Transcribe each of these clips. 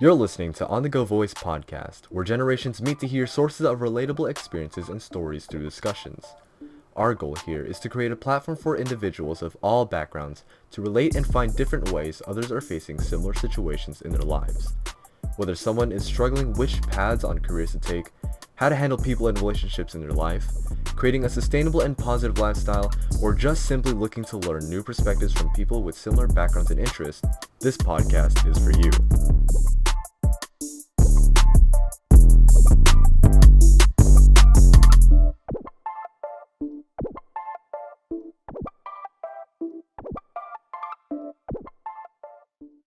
You're listening to On The Go Voice podcast, where generations meet to hear sources of relatable experiences and stories through discussions. Our goal here is to create a platform for individuals of all backgrounds to relate and find different ways others are facing similar situations in their lives. Whether someone is struggling which paths on careers to take, how to handle people and relationships in their life, creating a sustainable and positive lifestyle, or just simply looking to learn new perspectives from people with similar backgrounds and interests, this podcast is for you.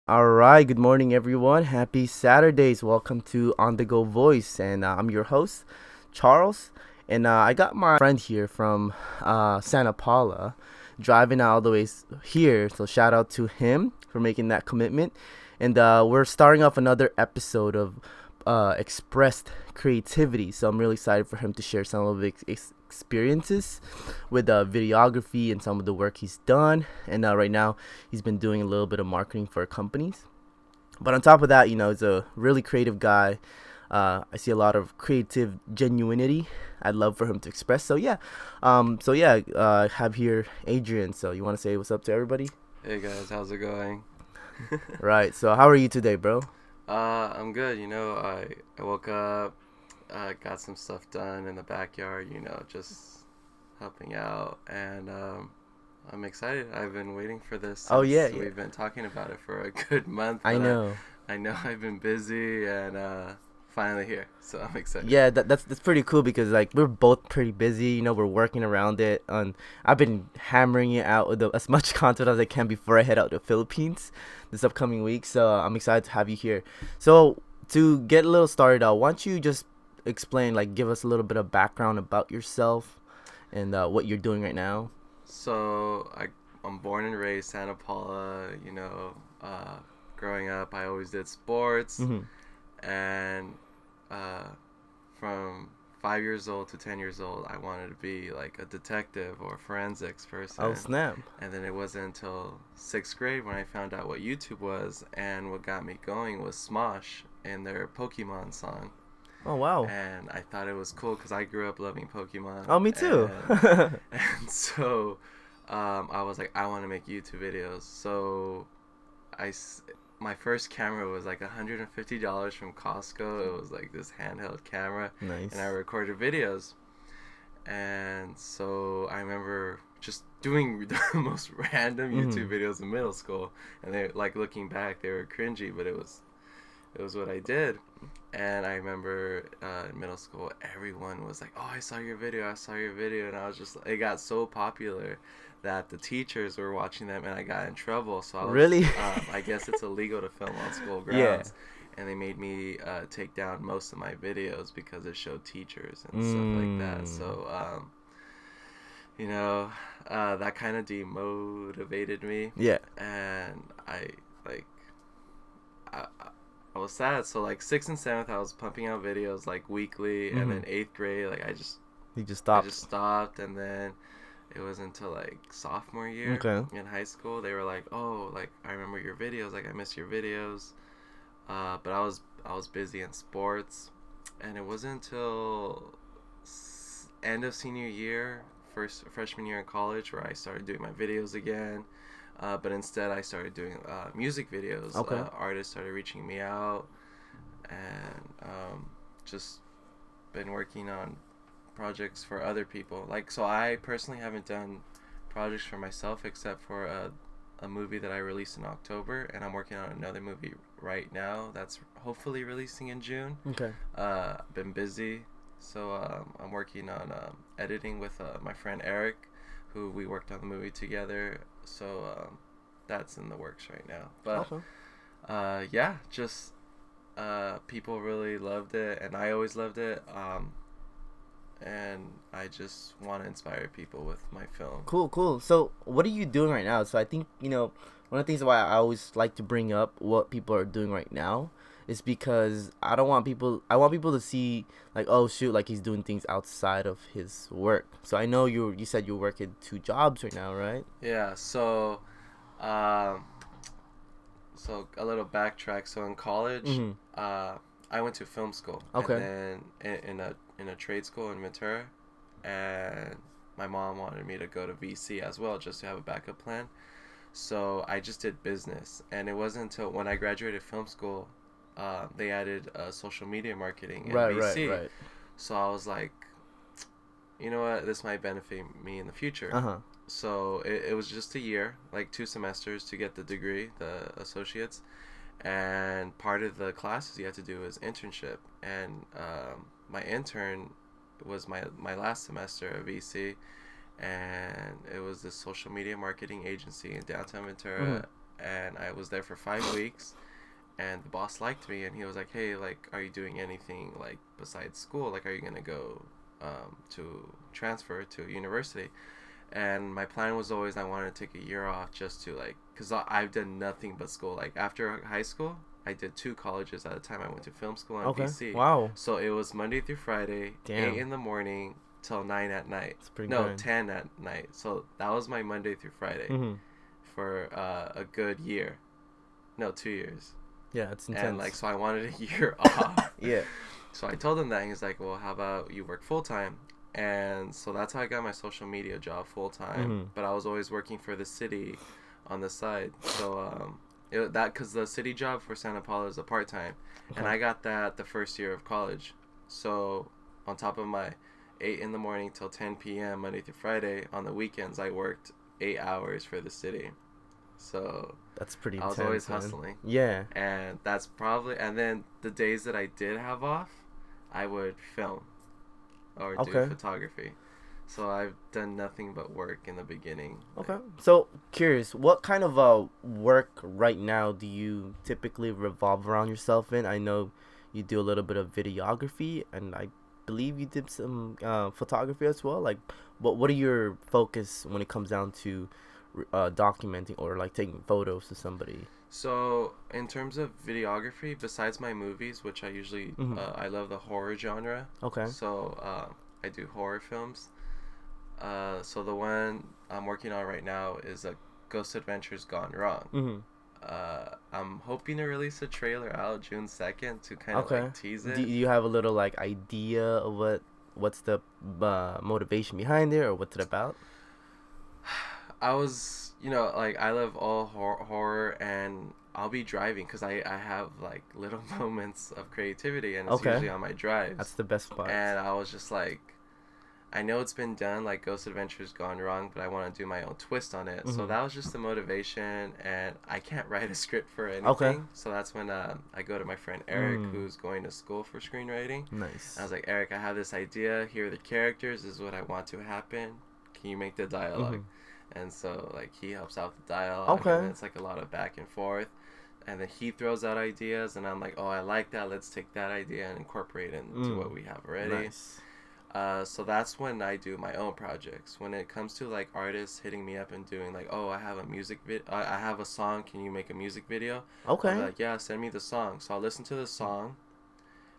All right, good morning, everyone. Happy Saturdays. Welcome to On The Go Voice, and I'm your host, Charles. And I got my friend here from Santa Paula driving all the way here. So shout out to him for making that commitment. And we're starting off another episode of Expressed Creativity. So I'm really excited for him to share some of his experiences with videography and some of the work he's done. And right now he's been doing a little bit of marketing for companies. But on top of that, he's a really creative guy. I see a lot of creative genuinity I'd love for him to express. So I have here Adrian. So you want to say what's up to everybody? Hey guys, how's it going? Right. So how are you today, bro? I'm good. I woke up, got some stuff done in the backyard, just helping out, and I'm excited. I've been waiting for this. We've been talking about it for a good month. I know I've been busy, and finally here, so I'm excited. Yeah, that's pretty cool because we're both pretty busy. We're working around it. I've been hammering it out with as much content as I can before I head out to the Philippines this upcoming week. So I'm excited to have you here. So to get a little started out, why don't you just explain, give us a little bit of background about yourself and what you're doing right now? So I'm born and raised Santa Paula. Growing up, I always did sports, and from 5 years old to 10 years old, I wanted to be like a detective or a forensics person. Oh, snap. And then it wasn't until 6th grade when I found out what YouTube was, and what got me going was Smosh and their Pokemon song. Oh, wow. And I thought it was cool because I grew up loving Pokemon. Oh, me too. And so I was like, I want to make YouTube videos. So my first camera was like $150 from Costco. It was like this handheld camera. Nice. And I recorded videos. And so I remember just doing the most random YouTube videos in middle school. And they, looking back, they were cringy, but it was what I did. And I remember in middle school, everyone was like, oh, I saw your video. And I was just, it got so popular that the teachers were watching them, and I got in trouble. So I was, really? I guess it's illegal to film on school grounds. Yeah. And they made me take down most of my videos because it showed teachers and stuff like that. So, that kind of demotivated me. Yeah. And I was sad. So 6th and 7th, I was pumping out videos weekly, and then 8th grade, You just stopped. I just stopped, and then it was until sophomore year in high school. They were like, oh, I remember your videos. I miss your videos. But I was busy in sports, and it wasn't until end of senior year, freshman year in college, where I started doing my videos again. But instead, I started doing music videos. Okay. Artists started reaching me out, and just been working on projects for other people. So I personally haven't done projects for myself except for a movie that I released in October, and I'm working on another movie right now that's hopefully releasing in June. Okay. Been busy, so I'm working on editing with my friend Eric, who we worked on the movie together. So that's in the works right now. But people really loved it, and I always loved it. And I just want to inspire people with my film. Cool. So what are you doing right now? So I think, one of the things why I always like to bring up what people are doing right now is because I want people to see oh shoot, he's doing things outside of his work. So I know you said you're working 2 jobs right now, right? Yeah. So So a little backtrack. So in college, I went to film school. Okay. And then in a trade school in Ventura, and my mom wanted me to go to VC as well, just to have a backup plan. So I just did business, and it wasn't until when I graduated film school, they added social media marketing in VC. Right. So I was like, you know what, this might benefit me in the future. Uh-huh. So it was just a year, like 2 semesters to get the degree, the associates. And part of the classes you had to do was internship. And my intern was my last semester at VC. And it was this social media marketing agency in downtown Ventura. And I was there for 5 weeks. And the boss liked me, and he was like, hey, like, are you doing anything, like, besides school? Like, are you going to go to transfer to a university? And my plan was always I wanted to take a year off just to, like, because I've done nothing but school. Like, after high school, I did 2 colleges at a time. I went to film school and VC. Wow. So it was Monday through Friday, Damn. 8 in the morning till 9 at night. That's pretty No, good. 10 at night. So that was my Monday through Friday for a good year. No, 2 years. Yeah, it's intense. And, like, so I wanted a year off. Yeah. So I told him that, and he's like, well, how about you work full-time? And so that's how I got my social media job full-time. But I was always working for the city on the side. So because the city job for Santa Paula is a part-time. Okay. And I got that the first year of college. So on top of my 8 in the morning till 10 p.m. Monday through Friday, on the weekends I worked 8 hours for the city. So that's pretty I was intense, always man. hustling. Yeah. And that's probably, and then the days that I did have off, I would film or do photography. So I've done nothing but work in the beginning. Okay. So curious, what kind of work right now do you typically revolve around yourself in? I know you do a little bit of videography, and I believe you did some photography as well. Like, what are your focus when it comes down to documenting or like taking photos to somebody? So in terms of videography, besides my movies, which I usually I love the horror genre. Okay. So I do horror films. So the one I'm working on right now is a Ghost Adventures Gone Wrong. I'm hoping to release a trailer out June 2nd to kind of like tease it. Do you have a little like idea of what's the motivation behind it, or what's it about? I was, like, I love all horror, and I'll be driving because I have like little moments of creativity, and it's usually on my drives. That's the best part. And I was just like, I know it's been done, like Ghost Adventures Gone Wrong, but I want to do my own twist on it. So that was just the motivation, and I can't write a script for anything. So that's when I go to my friend Eric, who's going to school for screenwriting. Nice. I was like, Eric, I have this idea. Here are the characters. This is what I want to happen. Can you make the dialogue? And so, like, he helps out with the dialogue. And it's like a lot of back and forth. And then he throws out ideas, and I'm like, oh, I like that. Let's take that idea and incorporate it into what we have already. Nice. So that's when I do my own projects. When it comes to like artists hitting me up and doing like, oh, I have a I have a song. Can you make a music video? Okay. I'm like, yeah, send me the song. So I'll listen to the song.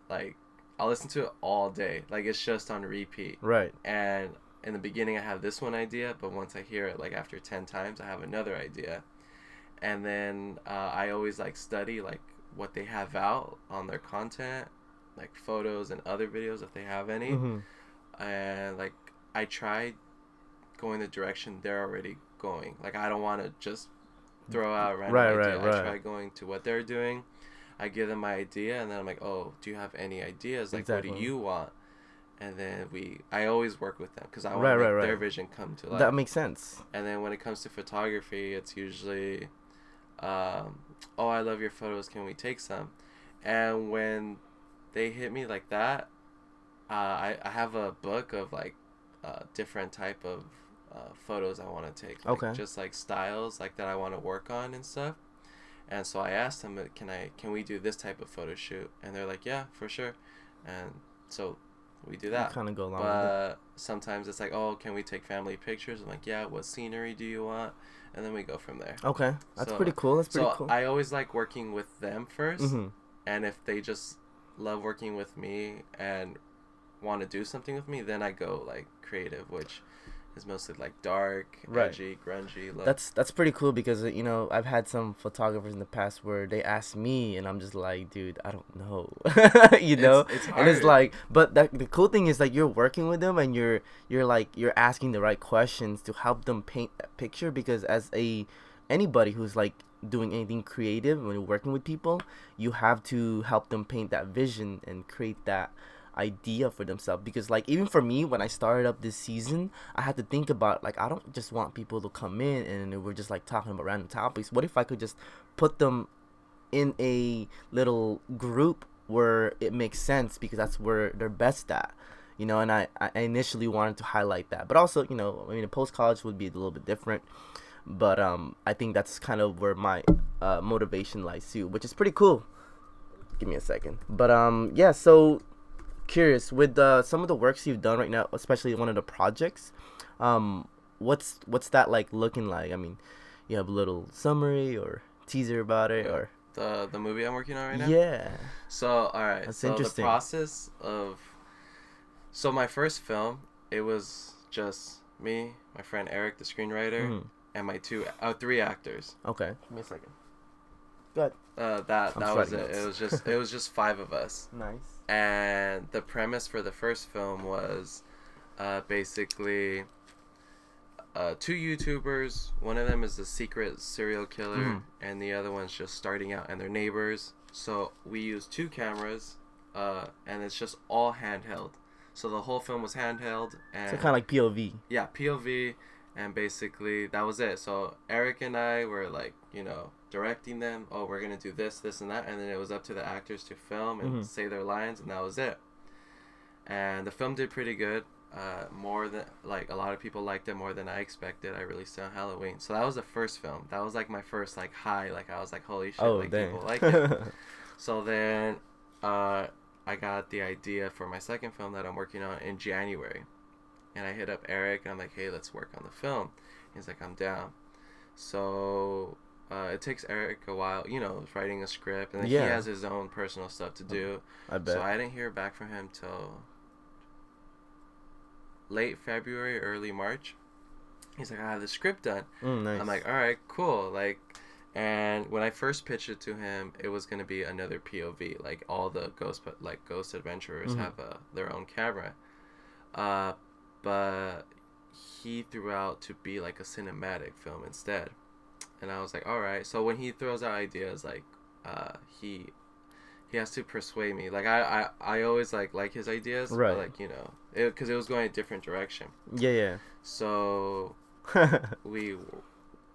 Like, I'll listen to it all day. Like, it's just on repeat. Right. And in the beginning, I have this one idea, but once I hear it, like after 10 times, I have another idea. And then I always like study like what they have out on their content, like photos and other videos if they have any. And like I try going the direction they're already going. Like, I don't want to just throw out a random idea. I try going to what they're doing. I give them my idea, and then I'm like, oh, do you have any ideas? Like, what do you want? And then I always work with them because I want to make their vision come to life. That makes sense. And then when it comes to photography, it's usually, oh, I love your photos. Can we take some? And when they hit me like that, I have a book of like different type of photos I want to take. Like, just like styles like that I want to work on and stuff. And so I asked them, can we do this type of photo shoot? And they're like, yeah, for sure. And so we do that. Kind of go along with it. Sometimes it's like, oh, can we take family pictures? I'm like, yeah, what scenery do you want? And then we go from there. Okay. That's pretty cool. That's pretty cool. I always like working with them first. And if they just love working with me and want to do something with me, then I go like creative, which is mostly like dark, Right. edgy, grungy look. That's pretty cool because I've had some photographers in the past where they ask me and I'm just like, dude, I don't know. It's And it's hard. like, but the cool thing is like you're working with them and you're asking the right questions to help them paint that picture, because as anybody who's like doing anything creative, when you're working with people, you have to help them paint that vision and create that idea for themselves. Because like even for me, when I started up this season, I had to think about, like, I don't just want people to come in and we're just like talking about random topics. What if I could just put them in a little group where it makes sense, because that's where they're best at, and I initially wanted to highlight that. But also, I mean, post college would be a little bit different, but I think that's kind of where my motivation lies too, which is pretty cool. Give me a second. But yeah, so curious with some of the works you've done right now, especially one of the projects. What's that like looking like? I mean, you have a little summary or teaser about it, or The movie I'm working on right now. yeah. So all right. That's so interesting. the process of my first film, it was just me, my friend Eric, the screenwriter, and my three actors. Okay. Give me a second. Go ahead. That I'm was writing it. notes. It was just five of us. Nice. And the premise for the first film was basically two YouTubers. One of them is a secret serial killer, and the other one's just starting out, and they're neighbors. So we used two cameras, and it's just all handheld. So the whole film was handheld, and So kind of like POV. yeah, POV, and basically that was it. So Eric and I were like, directing them. Oh, we're gonna do this, this, and that, and then it was up to the actors to film and say their lines, and that was it. And the film did pretty good. More than, like, a lot of people liked it more than I expected. I released it on Halloween, so that was the first film. That was like my first like high. Like I was like, holy shit, Oh, like dang. people like it. So then, I got the idea for my second film that I'm working on in January, and I hit up Eric and I'm like, hey, let's work on the film. He's like, I'm down. So it takes Eric a while, writing a script, and then Yeah. he has his own personal stuff to do. I bet. So I didn't hear back from him till late February, early March. He's like, I have the script done. Nice. I'm like, all right, cool. Like, and when I first pitched it to him, it was gonna be another POV. Like all the ghost adventurers have their own camera, but he threw out to be like a cinematic film instead. And I was like, all right. So when he throws out ideas, like, he has to persuade me. Like I always like his ideas, Right. But, like, because it was going a different direction. Yeah. So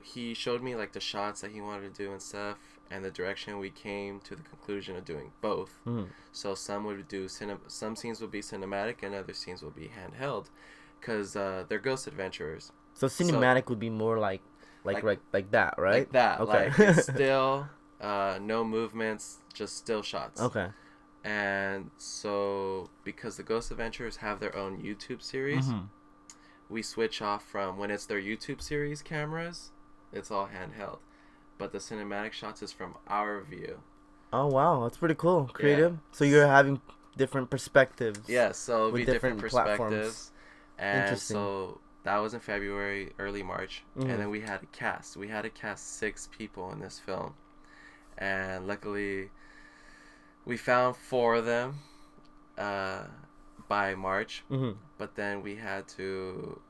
he showed me like the shots that he wanted to do and stuff, and the direction we came to the conclusion of doing both. So some would do some scenes would be cinematic and other scenes would be handheld, because they're ghost adventurers. So cinematic would be more like that, right? Like that. Okay. Like it's still no movements, just still shots. Okay. And so because the Ghost Adventurers have their own YouTube series, we switch off from when it's their YouTube series cameras, it's all handheld. But the cinematic shots is from our view. Oh wow, that's pretty cool. Creative. Yeah. So you're having different perspectives. Yeah, so it'll with be different platforms. perspectives. And Interesting. so that was in February, early March. And then we had a cast. We had to cast 6 people in this film. And luckily, we found 4 of them by March. But then we had to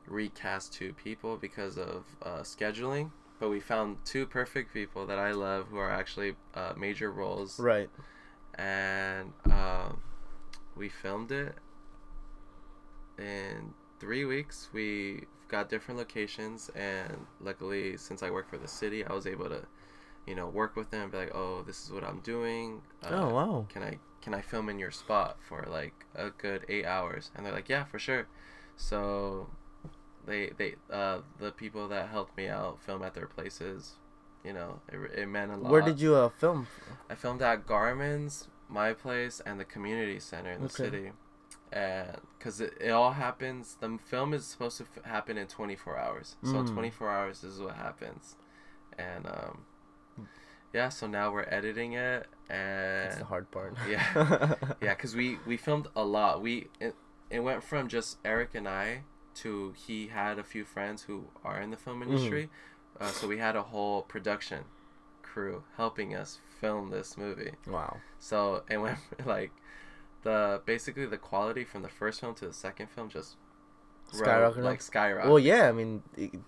recast 2 people because of scheduling. But we found 2 perfect people that I love who are actually major roles. Right. And we filmed it in 3 weeks. We got different locations, and luckily, since I work for the city, I was able to, work with them and be like, oh, this is what I'm doing. Oh wow. Can I film in your spot for like a good 8 hours? And they're like, yeah, for sure. So they the people that helped me out film at their places. It meant a lot. Where did you film? I filmed at Garmin's, my place, and the community center in the Okay. city. And because it all happens, the film is supposed to happen in 24 hours. So 24 hours is what happens. And yeah, so now we're editing it, and That's the hard part. yeah, because we filmed a lot. It went from just Eric and I he had a few friends who are in the film industry, so we had a whole production crew helping us film this movie. Wow. So it went like basically the quality from the first film to the second film just skyrocketed. Well, yeah, I mean,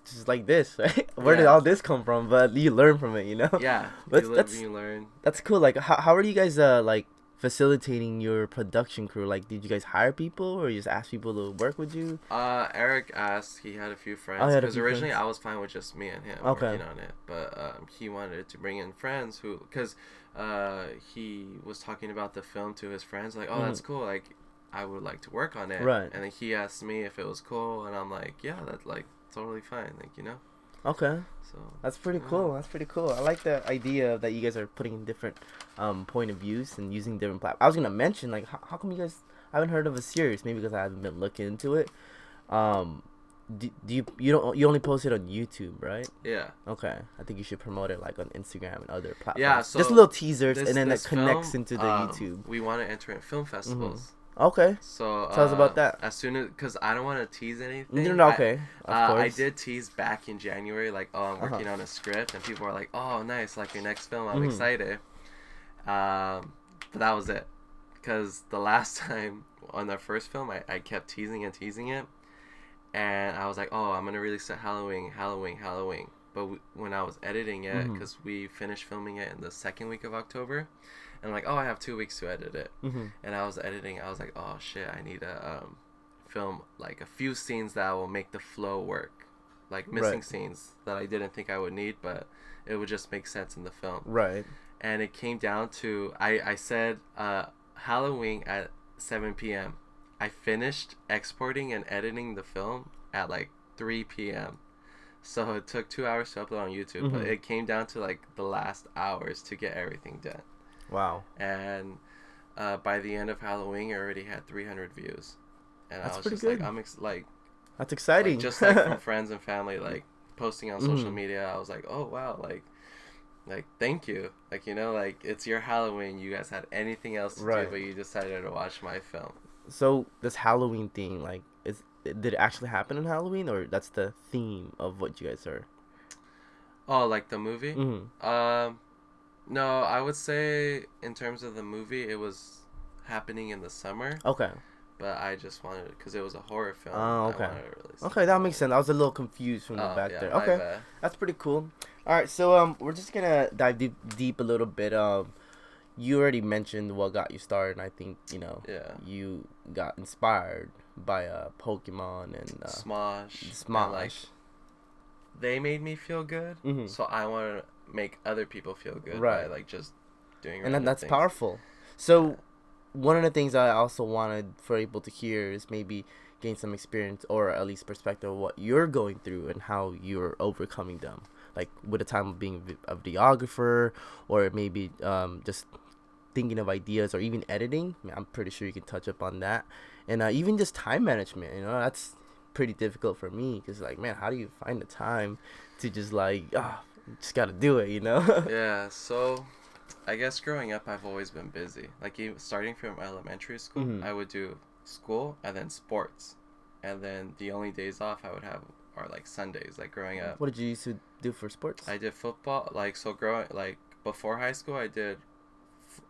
just like this, right? Where did all this come from? But you learn from it, you know? Yeah, you learn. That's cool. Like, how are you guys, like, facilitating your production crew? Like, did you guys hire people or you just ask people to work with you? Eric asked. He had a few friends. Because originally friends. I was fine with just me and him Okay. working on it. But he wanted to bring in friends because he was talking about the film to his friends. Like, oh, that's cool. Like, I would like to work on it. Right. And then he asked me if it was cool. And I'm like, yeah, that's like totally fine. Like, you know? Okay. So that's pretty cool. That's pretty cool. I like the idea that you guys are putting in different point of views and using different platforms. I was gonna mention, like, how come you guys I haven't heard of a series? Maybe because I haven't been looking into it. Do you only post it on YouTube, right? Yeah. Okay. I think you should promote it like on Instagram and other platforms. Yeah. So just little teasers, and then this that connects film, into the YouTube. We want to enter in film festivals. Okay. So tell us about that. As soon as, because I don't want to tease anything. No, okay. Of course. I did tease back in January, like, oh, I'm working on a script, and people were like, oh, nice, like your next film. I'm excited. But that was it, because the last time on the first film, I kept teasing it, and I was like, oh, I'm gonna release it Halloween. But when I was editing it, because we finished filming it in the second week of October. And I'm like, oh, I have 2 weeks to edit it. And I was editing. I was like, oh, shit, I need to film, like, a few scenes that will make the flow work. Like, missing scenes that I didn't think I would need, but it would just make sense in the film. Right. And it came down to, I said Halloween at 7 p.m. I finished exporting and editing the film at, like, 3 p.m. So it took 2 hours to upload on YouTube. But it came down to, like, the last hours to get everything done. Wow. And by the end of Halloween, I already had 300 views. And That's I was pretty just good. That's exciting. Like, just like from friends and family, like posting on social media. I was like, oh wow, like thank you. Like, you know, like it's your Halloween. You guys had anything else to do, but you decided to watch my film. So this Halloween thing, like, did it actually happen on Halloween, or that's the theme of what you guys are? Oh, like the movie? No, I would say in terms of the movie, it was happening in the summer. Okay. But I just wanted it because it was a horror film. Oh, okay. Okay, that makes sense. I was a little confused from the back there. Okay, that's pretty cool. All right, so we're just gonna dive deep a little bit. You already mentioned what got you started. And I think you got inspired by Pokemon and Smosh. And, like, they made me feel good, so I want to make other people feel good by like just doing. And then that's things. Powerful. So one of the things I also wanted for people to hear is maybe gain some experience or at least perspective of what you're going through and how you're overcoming them. Like with the time of being a videographer, or maybe just thinking of ideas, or even editing. I mean, I'm pretty sure you can touch up on that, and even just time management. You know, that's pretty difficult for me because, like, man, how do you find the time to just just gotta do it, you know? Yeah, so I guess growing up, I've always been busy. Like, even starting from elementary school, I would do school and then sports. And then the only days off I would have are, like, Sundays, like, growing up. What did you used to do for sports? I did football. Like, so before high school, I did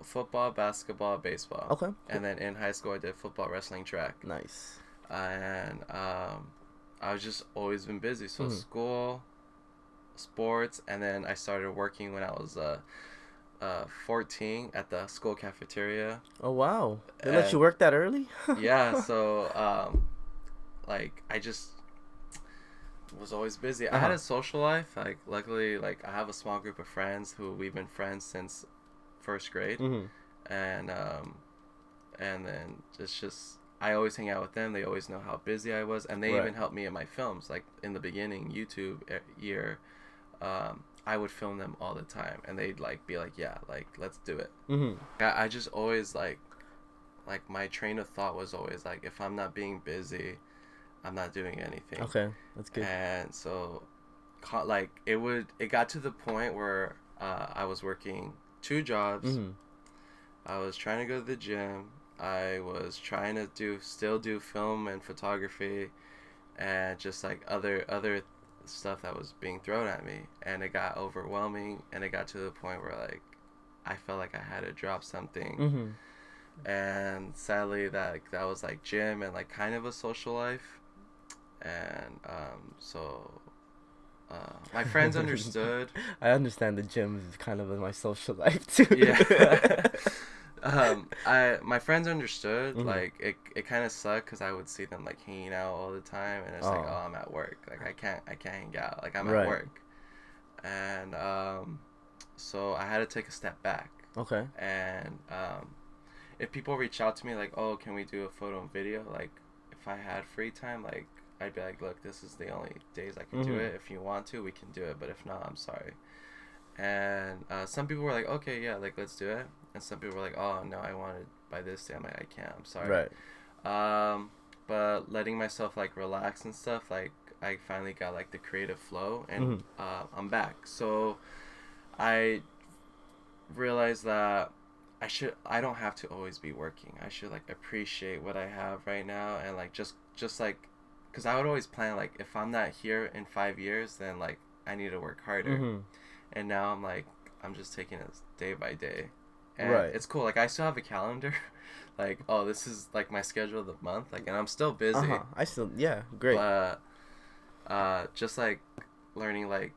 football, basketball, baseball. Okay. And then in high school, I did football, wrestling, track. Nice. And I've just always been busy. So school, sports, and then I started working when I was 14 at the school cafeteria. Oh wow! They let you work that early? Yeah. So like, I just was always busy. I had a social life. Like, luckily, like, I have a small group of friends who we've been friends since first grade, and then it's just I always hang out with them. They always know how busy I was, and they even helped me in my films. Like, in the beginning, YouTube year, I would film them all the time, and they'd like be like, yeah, like, let's do it. I just always like my train of thought was always like, if I'm not being busy, I'm not doing anything. Okay, that's good. And so, like, it got to the point where I was working 2 jobs. I was trying to go to the gym. I was trying to still do film and photography, and just like other stuff that was being thrown at me, and it got overwhelming, and it got to the point where like I felt like I had to drop something. And sadly that was like gym and like kind of a social life. And so my friends understood. I understand the gym is kind of my social life too. Yeah. My friends understood. Like it kind of sucked because I would see them like hanging out all the time, and it's like, oh, I'm at work, like I can't hang out, like I'm at work. And so I had to take a step back. Okay. And if people reach out to me like, oh, can we do a photo and video, like if I had free time, like I'd be like, look, this is the only days I can do it. If you want to, we can do it, but if not, I'm sorry. And some people were like, okay, yeah, like let's do it. And some people were like, oh no, I want it by this day. I'm like, I can't, I'm sorry. Right. But letting myself like relax and stuff, like I finally got like the creative flow, and I'm back. So I realized that I don't have to always be working. I should like appreciate what I have right now, and like just like, because I would always plan like, if I'm not here in 5 years, then like I need to work harder. And now I'm like, I'm just taking it day by day, and it's cool. Like I still have a calendar, like, oh, this is like my schedule of the month, like, and I'm still busy. I still, yeah, great. But just like learning, like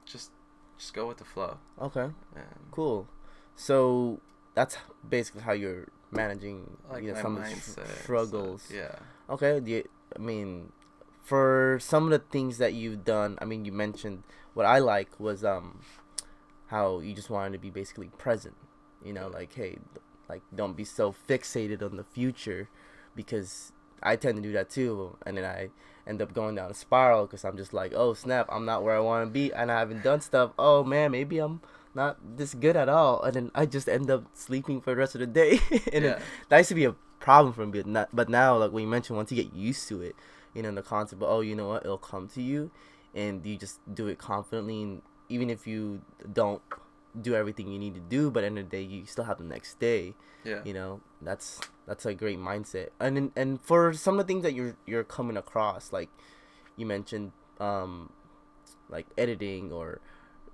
just go with the flow. Okay. Cool. So that's basically how you're managing, like, you know, some of the struggles. Stuff. Yeah. Okay. I mean, for some of the things that you've done, I mean, you mentioned what I like was how you just wanted to be basically present. You know, like, hey, like, don't be so fixated on the future, because I tend to do that too, and then I end up going down a spiral because I'm just like, oh snap, I'm not where I want to be, and I haven't done stuff. Oh man, maybe I'm not this good at all, and then I just end up sleeping for the rest of the day. And then, that used to be a problem for me, but now, like when you mentioned, once you get used to it, you know, the concept of, oh, you know what, it'll come to you, and you just do it confidently, and even if you don't do everything you need to do, but at the end of the day, you still have the next day. Yeah. You know, that's a great mindset. And for some of the things that you're coming across, like you mentioned, like editing, or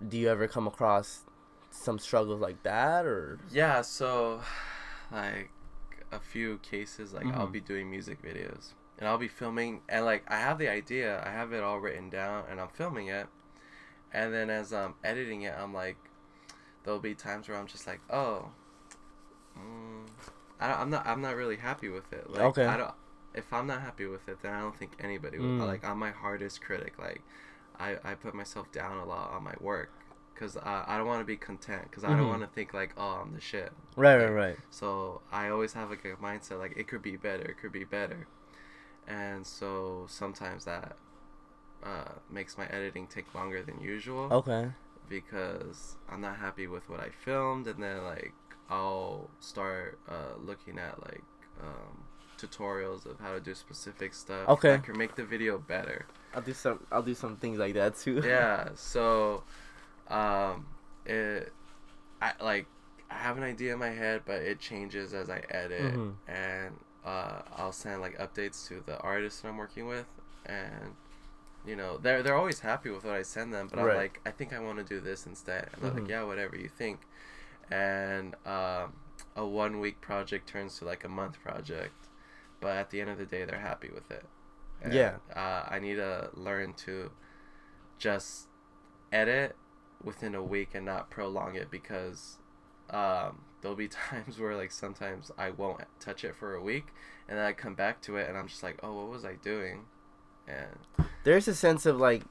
do you ever come across some struggles like that, or? Yeah, so like a few cases, like I'll be doing music videos, and I'll be filming, and like I have the idea, I have it all written down, and I'm filming it, and then as I'm editing it, I'm like, there'll be times where I'm just like, oh, I'm not really happy with it. Like, okay. If I'm not happy with it, then I don't think anybody will. Like, I'm my hardest critic. Like, I put myself down a lot on my work, because I don't want to be content, because I don't want to think like, oh, I'm the shit. Right. So I always have like a mindset like, it could be better, and so sometimes that makes my editing take longer than usual. Okay. Because I'm not happy with what I filmed, and then like I'll start looking at like tutorials of how to do specific stuff. Okay. That can make the video better. I'll do some things like that too. Yeah. So I have an idea in my head, but it changes as I edit, and I'll send like updates to the artist that I'm working with, and you know, they're always happy with what I send them, but I'm like, I think I want to do this instead, and they're like, yeah, whatever you think. And a 1 week project turns to like a month project, but at the end of the day, they're happy with it. And, I need to learn to just edit within a week and not prolong it, because there'll be times where like sometimes I won't touch it for a week, and then I come back to it and I'm just like, oh, what was I doing? And there's a sense of like,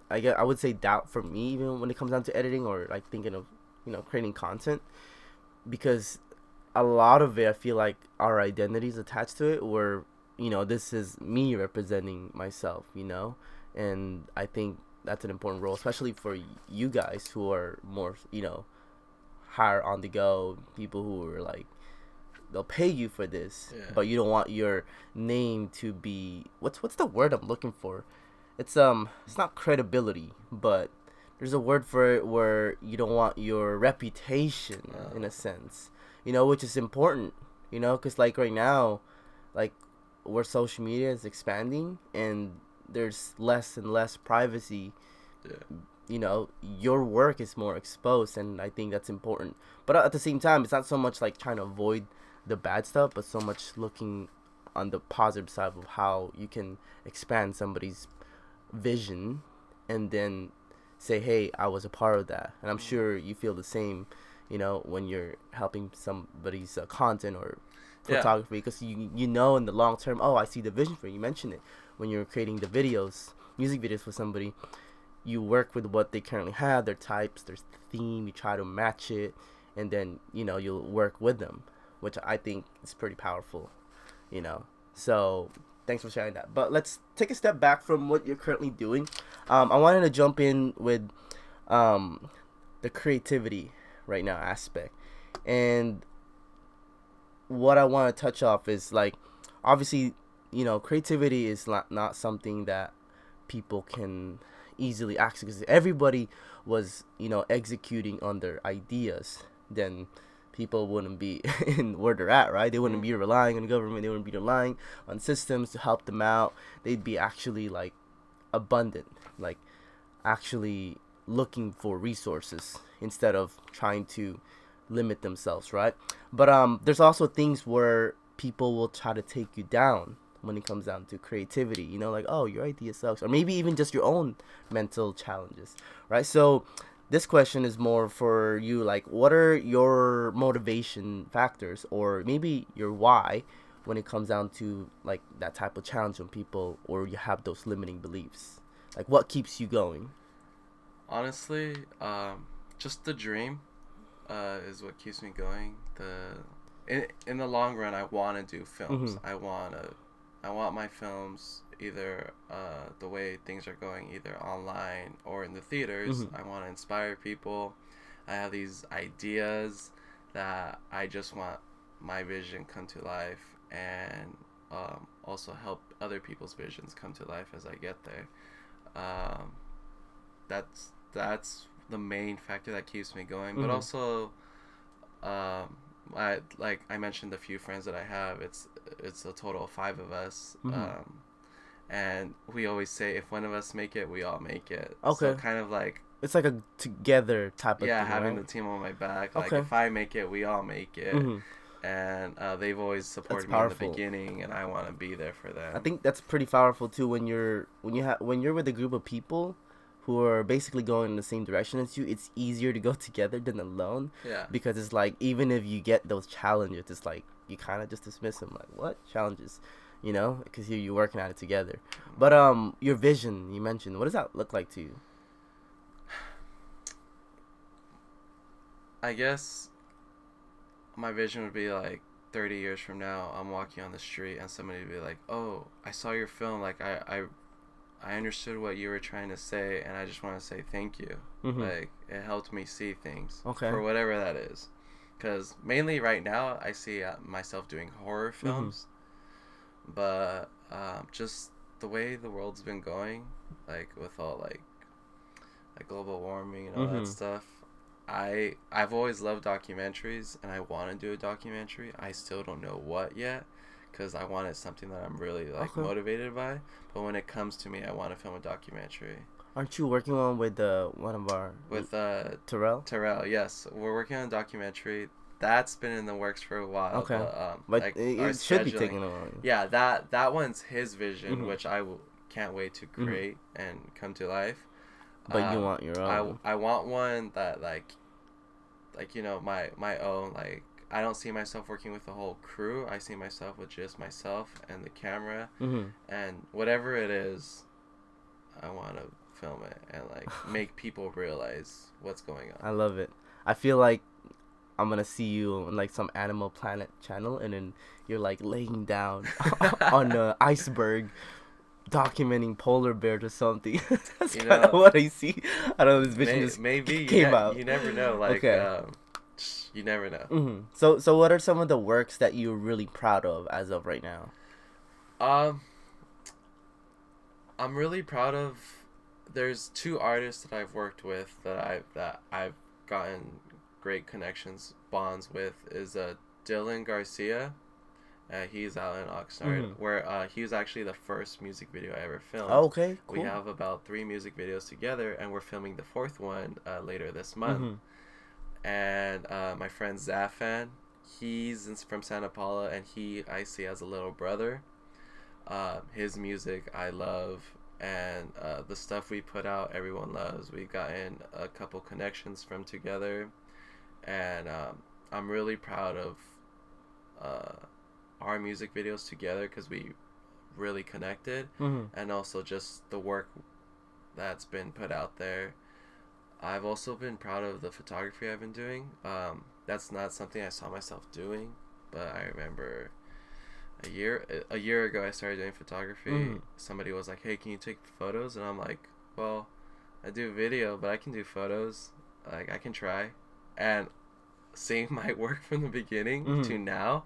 I would say doubt for me, even when it comes down to editing, or like thinking of, you know, creating content, because a lot of it, I feel like our identity is attached to it, where, you know, this is me representing myself, you know, and I think that's an important role, especially for you guys who are more, you know, higher on the go, people who are like, they'll pay you for this, but you don't want your name to be, what's the word I'm looking for? It's not credibility, but there's a word for it where you don't want your reputation, in a sense, you know, which is important, you know, because like right now, like where social media is expanding and there's less and less privacy, Yeah. you know, your work is more exposed, and I think that's important. But at the same time, it's not so much like trying to avoid the bad stuff, but so much looking on the positive side of how you can expand somebody's vision and then say, hey, I was a part of that. And I'm sure you feel the same, you know, when you're helping somebody's content or Yeah. photography, because you know in the long term, oh, I see the vision for you. You mentioned it when you're creating the videos, music videos for somebody. You work with what they currently have, their types, their theme. You try to match it, and then you know you'll work with them, which I think is pretty powerful. You know, so thanks for sharing that. But let's take a step back from what you're currently doing. I wanted to jump in with the creativity right now aspect, and what I want to touch off is like, obviously, you know, creativity is not something that people can easily access, because everybody was, you know, executing on their ideas, then people wouldn't be in where they're at, right? They wouldn't be relying on the government. They wouldn't be relying on systems to help them out. They'd be actually like abundant, like actually looking for resources instead of trying to limit themselves, right? But there's also things where people will try to take you down when it comes down to creativity, you know, like, oh, your idea sucks, or maybe even just your own mental challenges, right? So this question is more for you, like, what are your motivation factors, or maybe your why, when it comes down to like that type of challenge when people, or you have those limiting beliefs, like what keeps you going? Honestly, just the dream is what keeps me going. In the long run, I want to do films. I want my films either the way things are going, either online or in the theaters. I want to inspire people. I have these ideas that I just want my vision come to life, and also help other people's visions come to life as I get there. That's the main factor that keeps me going. But also, I mentioned the few friends that I have. It's a total of 5 of us. And we always say, if one of us make it, we all make it. Okay. So kind of like, It's like a together type of thing, having right? the team on my back. Like, Okay. if I make it, we all make it. And they've always supported me in the powerful. beginning, and I want to be there for them. I think that's pretty powerful too, when you're with a group of people who are basically going in the same direction as you. It's easier to go together than alone. Yeah. Because it's like, even if you get those challenges, it's like you kind of just dismiss them, like, what challenges, you know, because you're working at it together. But your vision, you mentioned, what does that look like to you? I guess my vision would be like 30 years from now, I'm walking on the street and somebody would be like, oh, I saw your film. Like, I understood what you were trying to say, and I just want to say thank you. Like, it helped me see things. Okay. For whatever that is. Because mainly right now, I see myself doing horror films. But just the way the world's been going, like with all like global warming and all that stuff, I've always loved documentaries, and I want to do a documentary. I still don't know what yet, because I wanted something that I'm really like motivated by. But when it comes to me, I want to film a documentary. Aren't you working on with one of our Terrell? Terrell, yes, we're working on a documentary. That's been in the works for a while. Okay, but like, it should be taking a while. Yeah, that one's his vision, which I can't wait to create and come to life. But you want your own. I want one that like you know, my own. Like, I don't see myself working with the whole crew. I see myself with just myself and the camera, and whatever it is, I want to film it and like make people realize what's going on. I love it. I feel like I'm gonna see you on like some Animal Planet channel, and then you're like laying down on an iceberg, documenting polar bears or something. That's kind of what I see. I don't know, this vision just maybe came out. You never know. Like, you never know. So what are some of the works that you're really proud of as of right now? I'm really proud of. There's 2 artists that I've worked with that I've gotten great bonds with. Is Dylan Garcia He's out in Oxnard, where he was actually the first music video I ever filmed. Oh, okay, cool. We have about 3 music videos together, and we're filming the 4th one later this month. And my friend Zafan, he's from Santa Paula, and I see as a little brother. His music I love, and the stuff we put out everyone loves. We've gotten a couple connections from together, and I'm really proud of our music videos together because we really connected, and also just the work that's been put out there. I've also been proud of the photography I've been doing. That's not something I saw myself doing, but I remember a year ago I started doing photography. Somebody was like, "Hey, can you take photos?" And I'm like, "Well, I do video, but I can do photos. Like, I can try." And seeing my work from the beginning to now,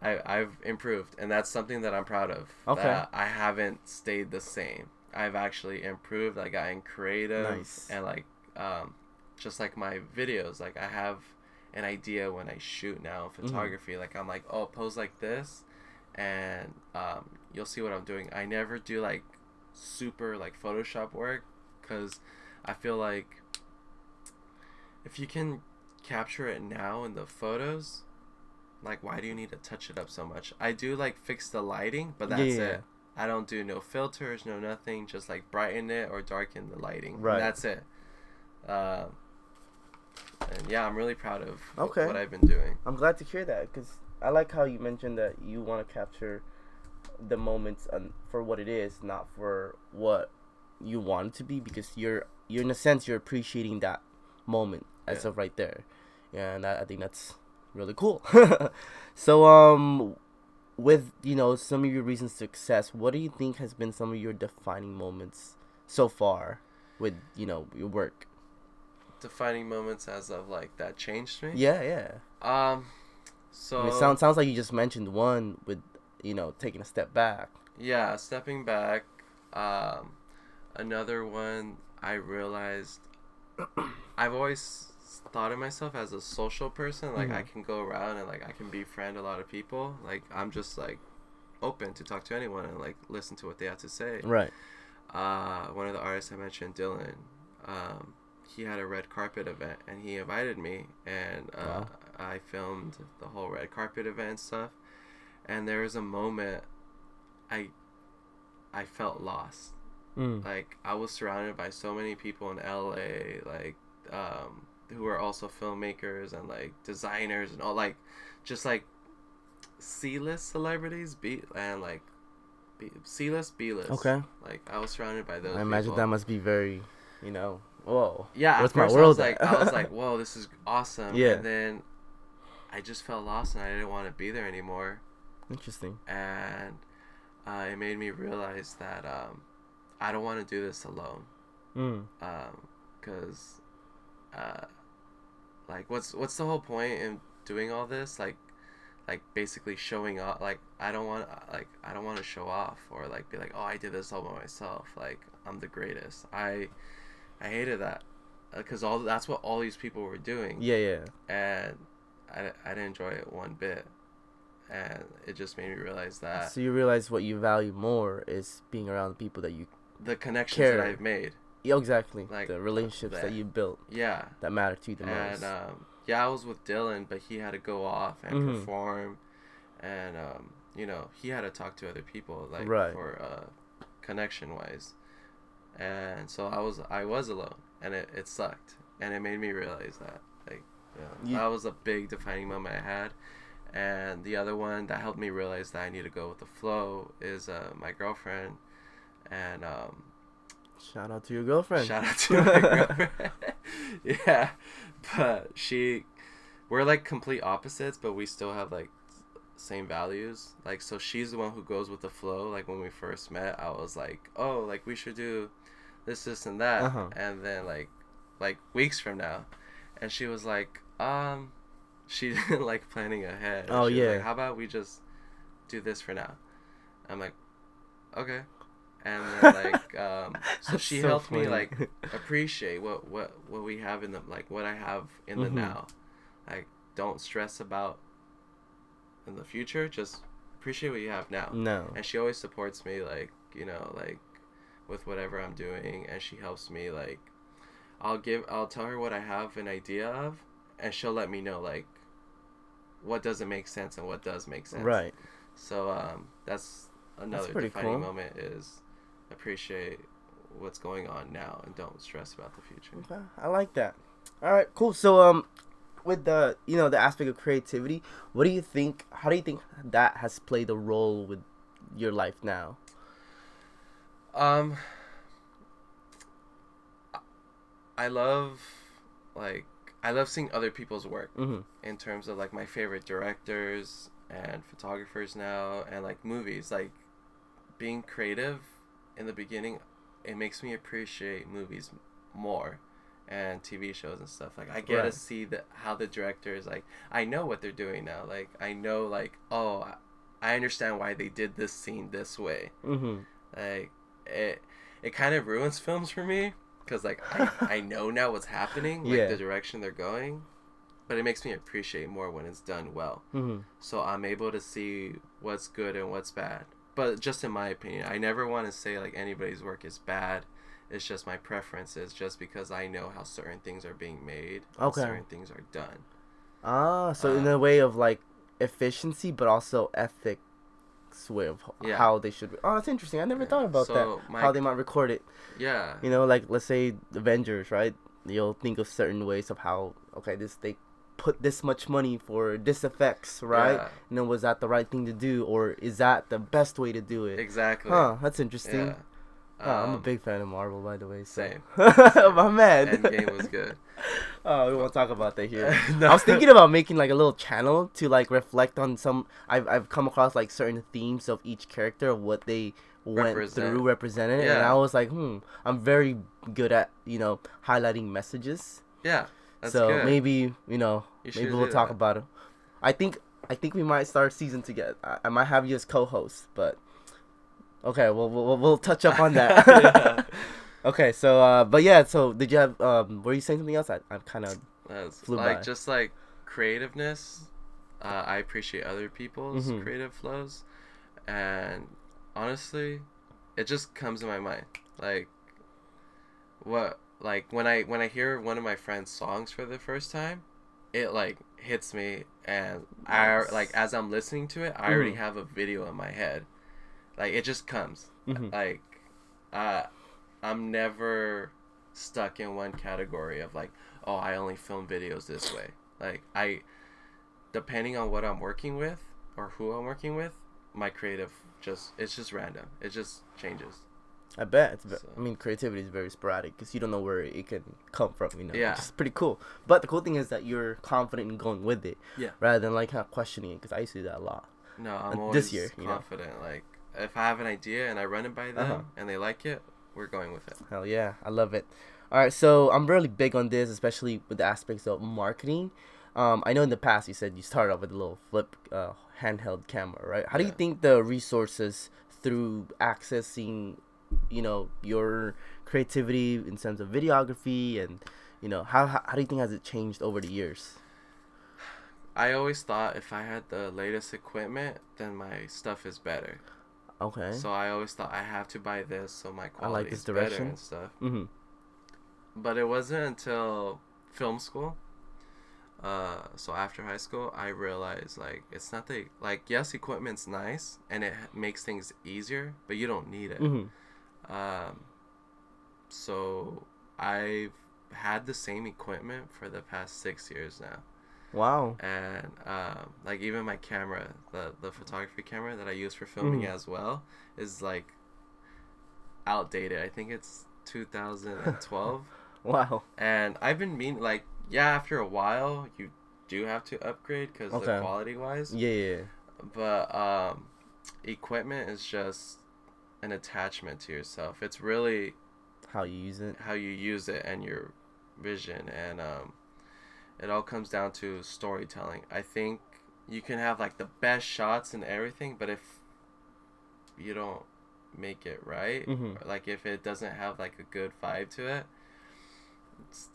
I've improved, and that's something that I'm proud of. Okay. That I haven't stayed the same. I've actually improved. Like, gotten creative. Nice. And like, just like my videos, like I have an idea when I shoot now in photography. Like, I'm like, oh, pose like this, and you'll see what I'm doing. I never do like super like Photoshop work, because I feel like if you can capture it now in the photos, like, why do you need to touch it up so much? I do like fix the lighting, but that's it. I don't do no filters, no nothing. Just like brighten it or darken the lighting. Right. And that's it. And yeah, I'm really proud of what I've been doing. I'm glad to hear that, because I like how you mentioned that you want to capture the moments for what it is, not for what you want it to be, because you're in a sense you're appreciating that moment as of right there. Yeah, and I think that's really cool. So with some of your recent success, what do you think has been some of your defining moments so far with your work? Defining moments as of like that changed me? Yeah. So I mean, it sounds like you just mentioned one with taking a step back. Yeah, stepping back. Another one, I realized I've always thought of myself as a social person. Like, I can go around and like I can befriend a lot of people. Like, I'm just like open to talk to anyone and like listen to what they have to say. Right. One of the artists I mentioned, Dylan, he had a red carpet event and he invited me, and Wow. I filmed the whole red carpet event and stuff. And there was a moment I felt lost. Like, I was surrounded by so many people in LA, like who are also filmmakers and like designers and all, like just like C-list celebrities, C-list, B-list. Okay. Like, I was surrounded by those. I imagine people. that must be very, whoa. Yeah, where's at first my world I was like, whoa, this is awesome. Yeah. And then I just felt lost and I didn't want to be there anymore. Interesting. And it made me realize that I don't want to do this alone. Because like, what's the whole point in doing all this? Like basically showing off. Like, I don't want to show off or like be like, oh, I did this all by myself. Like, I'm the greatest. I hated that, because that's what all these people were doing. Yeah. And I didn't enjoy it one bit. And it just made me realize that. So you realize what you value more is being around people that you the connections care. that I've made. Yeah, exactly. Like, the relationships that you built. Yeah. That matter to you the most. And I was with Dylan, but he had to go off and perform, and he had to talk to other people, like, for connection wise. And so I was alone, and it sucked, and it made me realize that, like, that was a big defining moment I had. And the other one that helped me realize that I need to go with the flow is my girlfriend. And shout out to your girlfriend. Shout out to my girlfriend. Yeah, but we're like complete opposites, but we still have like same values. Like, so she's the one who goes with the flow. Like, when we first met, I was like, oh, like, we should do this and that. And then like weeks from now, and she was like, she didn't like planning ahead. Oh, she was yeah. like, how about we just do this for now? I'm like, okay. And then like so she so helped funny. me like appreciate what we have in the, like, what I have in the now. Like, don't stress about in the future, just appreciate what you have now. No. And she always supports me, like, you know, like with whatever I'm doing, and she helps me, like, I'll tell her what I have an idea of, and she'll let me know, like, what doesn't make sense and what does make sense. Right. So that's another defining moment, is appreciate what's going on now and don't stress about the future. Okay, I like that. All right, cool. So with the the aspect of creativity, how do you think that has played a role with your life now? I love seeing other people's work, in terms of like my favorite directors and photographers now, and like movies. Like, being creative in the beginning, it makes me appreciate movies more, and TV shows and stuff. Like, I get to see how the directors, like, I know what they're doing now. Like, I know, like, oh, I understand why they did this scene this way. Like, it kind of ruins films for me, because, like, I know now what's happening, like, the direction they're going, but it makes me appreciate more when it's done well. So I'm able to see what's good and what's bad. But just in my opinion, I never want to say, like, anybody's work is bad. It's just my preferences, just because I know how certain things are being made, certain things are done. So in a way of, like, efficiency, but also ethics way of how they should. Oh, that's interesting. I never thought about that. How they might record it. Yeah. You know, like, let's say Avengers, right? You'll think of certain ways of how, okay, they put this much money for this effects, right? Yeah. And then was that the right thing to do, or is that the best way to do it? Exactly. Huh, that's interesting. Yeah. I'm a big fan of Marvel, by the way. So. Same. My man. Endgame was good. Oh, we won't talk about that here. No. I was thinking about making, like, a little channel to, like, reflect on some. I've come across, like, certain themes of each character, of what they represented, and I was like, I'm very good at highlighting messages. Yeah. That's so good. maybe maybe we'll talk about it. I think we might start a season together. I might have you as co-host, but okay, we'll touch up on that. Yeah. Okay, so but yeah, so did you have were you saying something else? I kind of flew like by. Just like creativeness. I appreciate other people's creative flows, and honestly, it just comes to my mind. Like, when I hear one of my friend's songs for the first time, it, like, hits me, and I, like, as I'm listening to it, I already have a video in my head. Like, it just comes. Like, I'm never stuck in one category of, like, oh, I only film videos this way. Like, depending on what I'm working with or who I'm working with, my creative it's just random. It just changes. I bet. I mean, creativity is very sporadic because you don't know where it can come from, Yeah. Which is pretty cool. But the cool thing is that you're confident in going with it. Yeah. Rather than, like, kind of questioning it, because I used to do that a lot. No, I'm always this year, confident. Like, if I have an idea and I run it by them and they like it, we're going with it. Hell yeah. I love it. All right, so I'm really big on this, especially with the aspects of marketing. I know in the past you said you started off with a little flip handheld camera, right? How do you think the resources through accessing, your creativity in terms of videography and, how do you think has it changed over the years? I always thought if I had the latest equipment, then my stuff is better. Okay. So I always thought I have to buy this so my quality is better and stuff. But it wasn't until film school, so after high school, I realized, like, it's not yes, equipment's nice and it makes things easier, but you don't need it. So I've had the same equipment for the past 6 years now. Wow. And like, even my camera, the photography camera that I use for filming as well, is, like, outdated. I think it's 2012. Wow. And I've been after a while you do have to upgrade because the quality wise. Yeah. But equipment is just an attachment to yourself. It's really how you use it and your vision, and it all comes down to storytelling. I think you can have, like, the best shots and everything, but if you don't make it right, like, if it doesn't have, like, a good vibe to it,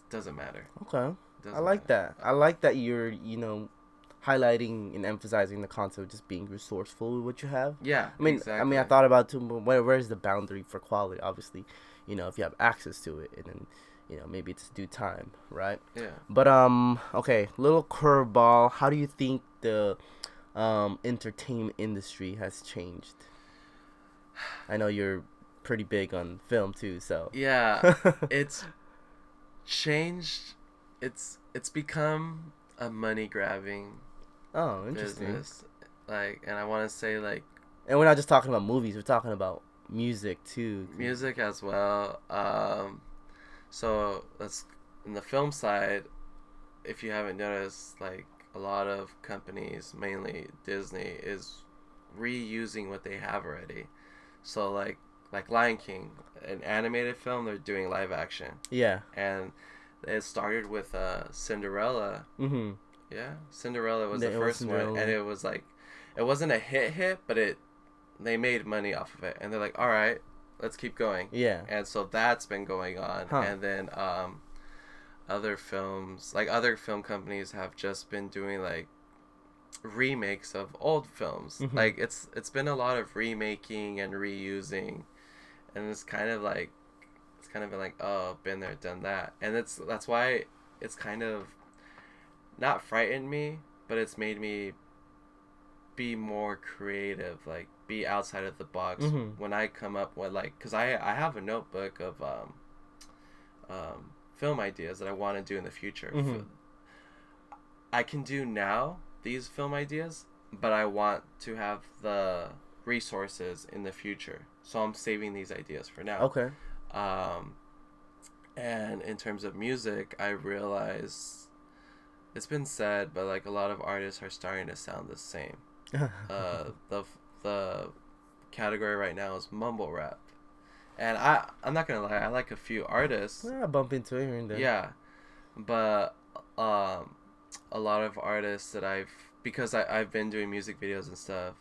doesn't matter. Okay. I like that. I like that you're, highlighting and emphasizing the concept of just being resourceful with what you have. Yeah, I mean, I thought about too. Where's the boundary for quality? Obviously, if you have access to it, and then maybe it's due time, right? Yeah. But okay, little curveball. How do you think the entertainment industry has changed? I know you're pretty big on film too, so Yeah, it's changed. It's become a money grabbing oh, interesting. business. Like, and I want to say like And we're not just talking about movies; we're talking about music too. music as well. So let's in the film side. If you haven't noticed, like a lot of companies, mainly Disney, is reusing what they have already. So like Lion King, an animated film, they're doing live action, Yeah. and it started with Cinderella. Mm-hmm. Yeah, Cinderella was Yeah, the it was first one, Cinderella. and it was like, it wasn't a hit, but they made money off of it, and they're like, all right, let's keep going. Yeah. And so that's been going on, Huh. and then other films, like other film companies, have just been doing like remakes of old films. Mhm. Like it's been a lot of remaking and reusing, and it's kind of been like, oh, been there, done that, and that's why it's kind of not frightened me, but it's made me be more creative, like be outside of the box Mhm. when I come up with like, because I have a notebook of film ideas that I want to do in the future. Mhm. I can do now these film ideas, but I want to have the resources in the future, so I'm saving these ideas for now. Okay. And in terms of music, I realize it's been said, but like a lot of artists are starting to sound the same. The category right now is mumble rap, and I'm not gonna lie, I like a few artists. I bump into it here and there. Yeah, but a lot of artists that because I've been doing music videos and stuff.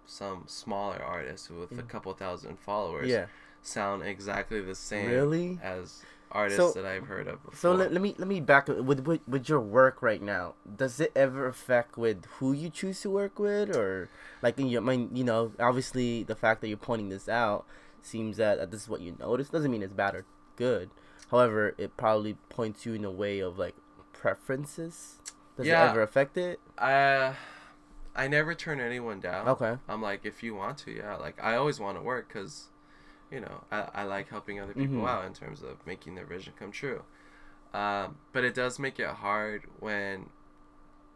Some smaller artists with a couple thousand followers Yeah. sound exactly the same Really? as artists So- that I've heard of before. So let me back with your work right now. Does it ever affect with who you choose to work with, or like in your mind? Obviously the fact that you're pointing this out seems that this is what you notice. Doesn't mean it's bad or good. However, it probably points you in a way of like preferences. Does it Yeah. ever affect it? I never turn anyone down. Okay. I'm like, if you want to, yeah. Like, I always want to work because, I like helping other people Mhm. out in terms of making their vision come true. But it does make it hard when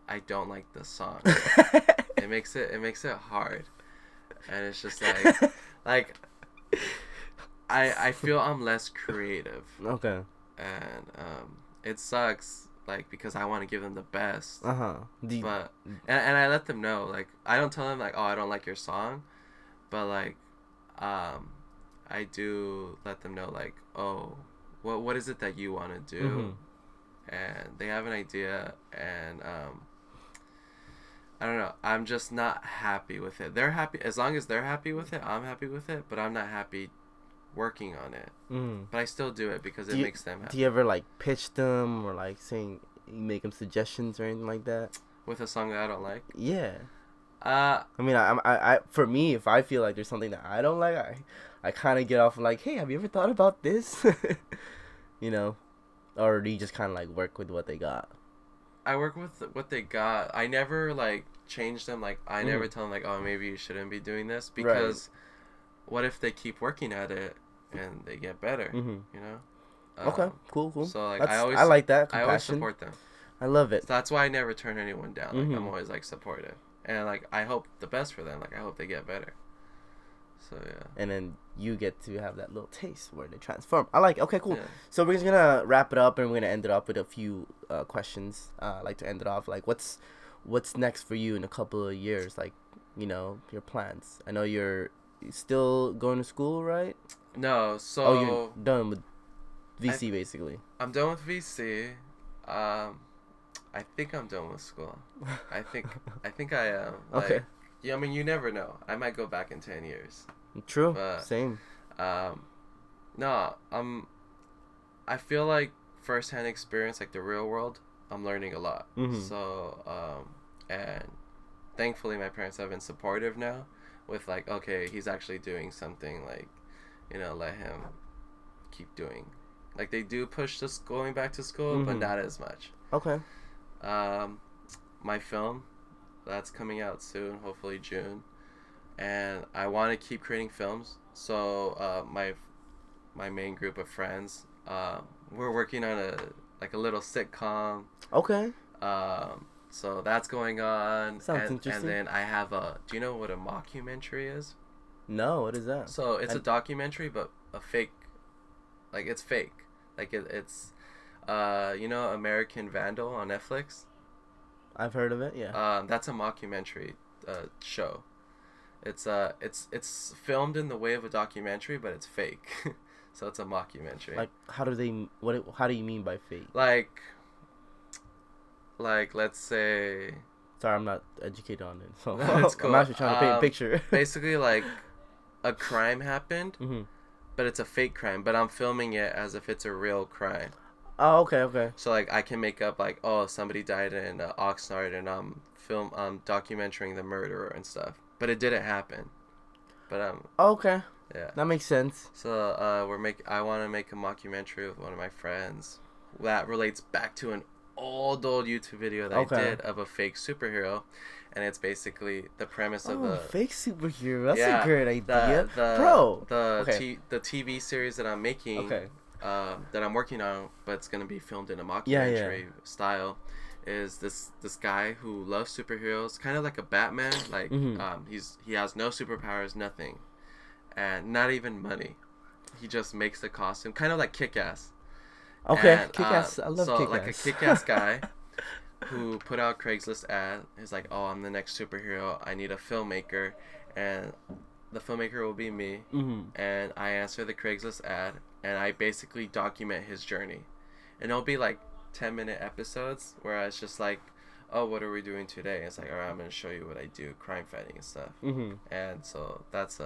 I don't like the song. It makes it hard, and it's just like I feel I'm less creative, Okay. and it sucks. Like, because I want to give them the best. But and I let them know, like, I don't tell them like, oh, I don't like your song, but like I do let them know, like, oh, what is it that you want to do? Mhm. And they have an idea, and I don't know, I'm just not happy with it. They're happy as long as they're happy with it, I'm happy with it, but I'm not happy working on it. But I still do it because it makes them happy. Do you ever like pitch them or like saying you make them suggestions or anything like that? With a song that I don't like. Yeah. Uh I mean, I for me, if I feel like there's something that I don't like, I kind of get off and like, hey, have you ever thought about this? Or do you just kind of like work with what they got? I work with what they got. I never like change them. Like, I never tell them like, oh, maybe you shouldn't be doing this, because what if they keep working at it and they get better? Okay, cool. So like, I like that I compassion. always support them. I love it. So that's why I never turn anyone down. Like, I'm always like supportive, and like I hope the best for them. Like, I hope they get better. So yeah. And then you get to have that little taste where they transform. I like it. Okay, cool. Yeah. So we're just gonna wrap it up, and we're gonna end it up with a few questions. I like to end it off like, what's next for you in a couple of years? Like, your plans. I know you're still going to school, right? No, so Oh, you're done with VC basically. I'm done with VC. I think I'm done with school. I think I am. Like, Okay. Yeah, I mean, you never know. I might go back in 10 years. True. But, Same. No, I feel like firsthand experience, like the real world, I'm learning a lot. Mhm. So, And thankfully my parents have been supportive now with like, okay, he's actually doing something, like, let him keep doing. Like, they do push this going back to school, but not as much. Okay. My film, that's coming out soon, hopefully June. And I want to keep creating films. So my main group of friends, we're working on a little sitcom. Okay. So that's going on. Sounds interesting. And then I have do you know what a mockumentary is? No, what is that? So it's a documentary, but a fake, like, it's fake. Like, it's American Vandal on Netflix? I've heard of it, yeah. That's a mockumentary show. It's filmed in the way of a documentary, but it's fake. So it's a mockumentary. Like, how do you mean by fake? Like, let's say... Sorry, I'm not educated on it, so That's cool. I'm actually trying to paint a picture. Basically, like, a crime happened, Mm-hmm. but it's a fake crime, but I'm filming it as if it's a real crime. Oh, okay. So, like, I can make up, like, oh, somebody died in Oxnard, and I'm documenting the murderer and stuff. But it didn't happen. But Okay. yeah. That makes sense. So I want to make a mockumentary with one of my friends that relates back to an old YouTube video that I did of a fake superhero, and it's basically the premise of the fake superhero. That's a great idea, the TV series that I'm making. Okay. That I'm working on, but it's gonna be filmed in a mockumentary style. Is this guy who loves superheroes, kind of like a Batman, like he has no superpowers, nothing, and not even money. He just makes the costume, kind of like Kick-Ass. Okay, and, Kick-Ass. I love Kick-Ass. Like a Kick-Ass guy who put out Craigslist ad. He's like, oh, I'm the next superhero. I need a filmmaker, and the filmmaker will be me. And I answer the Craigslist ad, and I basically document his journey, and it'll be like 10-minute episodes where it's just like, oh, what are we doing today? And it's like, all right, I'm going to show you what I do, crime fighting and stuff. And so that's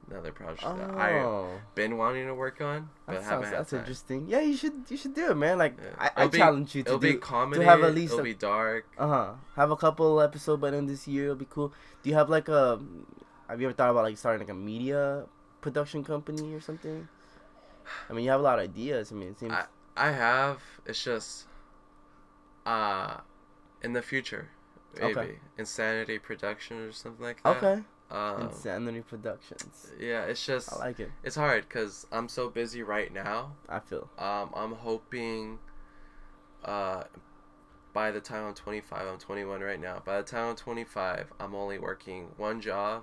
another project that I've been wanting to work on, but haven't had that's time. Interesting. Yeah, you should do it, man. Like, Yeah. I challenge you it'll be comedy, to have at least it'll be dark. Have a couple episodes by the end of this year. It'll be cool. Do you have like have you ever thought about like starting like a media production company or something? I mean, you have a lot of ideas. I mean, it seems... I have. It's just in the future, maybe. Okay. Insanity Productions or something like that. Okay. Insanity Productions. Yeah, it's just... I like it. It's hard because I'm so busy right now. I feel. I'm hoping by the time I'm 25, I'm 21 right now. By the time I'm 25, I'm only working one job,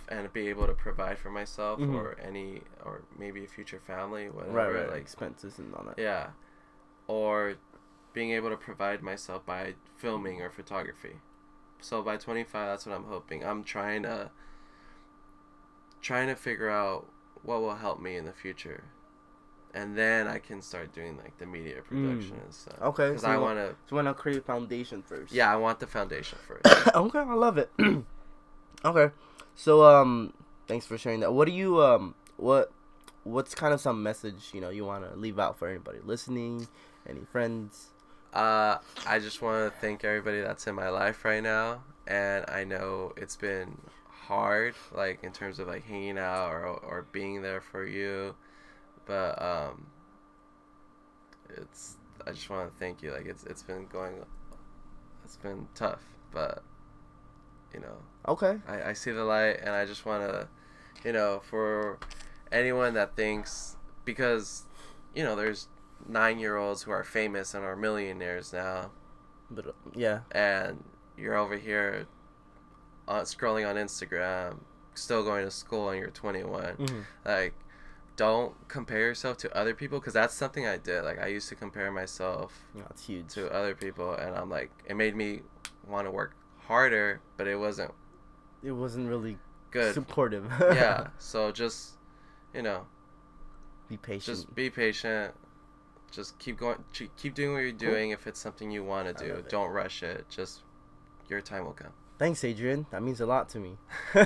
and be able to provide for myself or maybe a future family, whatever. Right. Like expenses and all that. Yeah. Or being able to provide myself by filming or photography. So by 25, that's what I'm hoping. I'm trying to figure out what will help me in the future. And then I can start doing like the media production and stuff. Okay. Because I want to... So you want to create a foundation first. Yeah, I want the foundation first. Okay, I love it. Okay. So, thanks for sharing that. What do you, what's kind of some message, you want to leave out for anybody listening, any friends? I just want to thank everybody that's in my life right now. And I know it's been hard, like, in terms of, like, hanging out or being there for you. But, I just want to thank you. Like, it's been tough, but... Okay. I see the light, and I just want to, for anyone that thinks, because, there's 9-year-olds who are famous and are millionaires now. But, yeah. And you're over here scrolling on Instagram, still going to school, and you're 21. Like, don't compare yourself to other people, because that's something I did. Like, I used to compare myself that's huge. to other people, and I'm like, it made me want to work harder, but it wasn't really good, supportive. Yeah, so just be patient. Just be patient. Just keep going. Keep doing what you're doing. If it's something you want to do, don't rush it. Just your time will come. Thanks, Adrian. That means a lot to me. All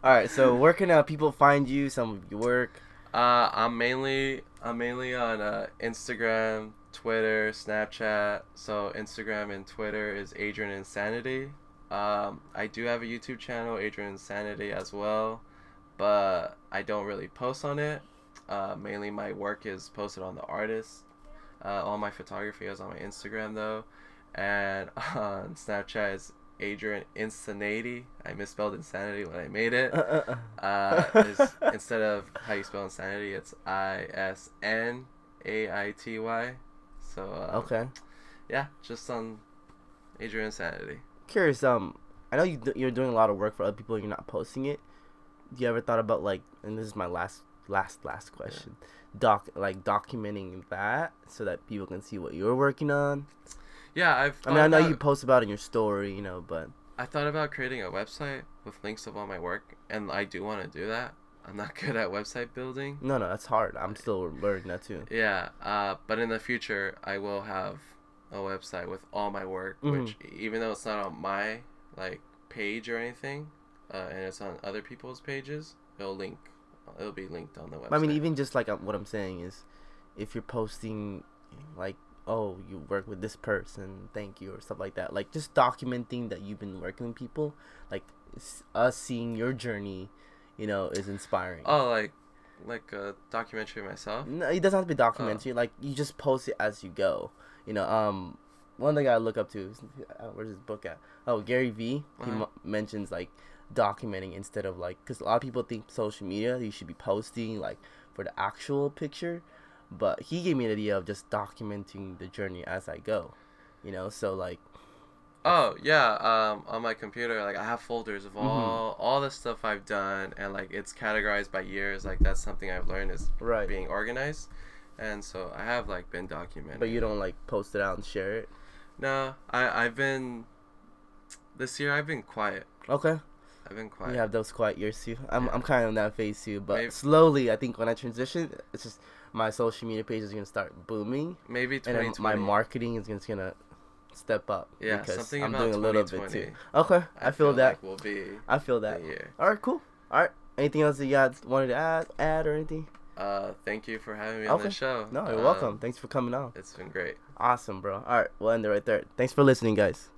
right, so where can people find you? Some of your work. I'm mainly on Instagram, Twitter, Snapchat. So Instagram and Twitter is Adrian Insanity. I do have a YouTube channel, Adrian Insanity, as well, but I don't really post on it. Mainly my work is posted on the artist. All my photography is on my Instagram though, and on Snapchat is Adrian Insanity. I misspelled insanity when I made it. Instead of how you spell insanity, it's ISNAITY. So Okay. yeah, just on Adrian Insanity. Curious. I know you're doing a lot of work for other people and you're not posting it. Do you ever thought about, like, and this is my last question, documenting that so that people can see what you're working on? Yeah, I know you post about it in your story, but I thought about creating a website with links of all my work, and I do want to do that. I'm not good at website building. no, that's hard. I'm still learning that too. Yeah, but in the future, I will have a website with all my work, which even though it's not on my page or anything, and it's on other people's pages, it'll be linked on the website. I mean, even just what I'm saying is, if you're posting oh, you work with this person, thank you, or stuff like that, just documenting that you've been working with people, us seeing your journey, is inspiring. Oh, like a documentary of myself? No, it doesn't have to be documentary. You just post it as you go. One thing I look up to is, where's his book at? Oh, Gary Vee. He mentions documenting instead of because a lot of people think social media you should be posting for the actual picture, but he gave me an idea of just documenting the journey as I go. So Oh yeah, on my computer, I have folders of all the stuff I've done, and it's categorized by years. That's something I've learned is being organized, and so I have been documenting. But you don't post it out and share it? No, this year I've been quiet. Okay. I've been quiet. You have those quiet years too. I'm kind of in that phase too, but slowly I think when I transition, it's just my social media page is gonna start booming. Maybe 2020. And then my marketing is just gonna step up. Yeah, because something I'm about doing a little bit 2020. too. Okay, I feel that. Will be I feel that. the year. All right, cool. All right. Anything else that you guys wanted to add or anything? Thank you for having me on the show. No, you're welcome. Thanks for coming on. It's been great. Awesome, bro. All right, we'll end it right there. Thanks for listening, guys.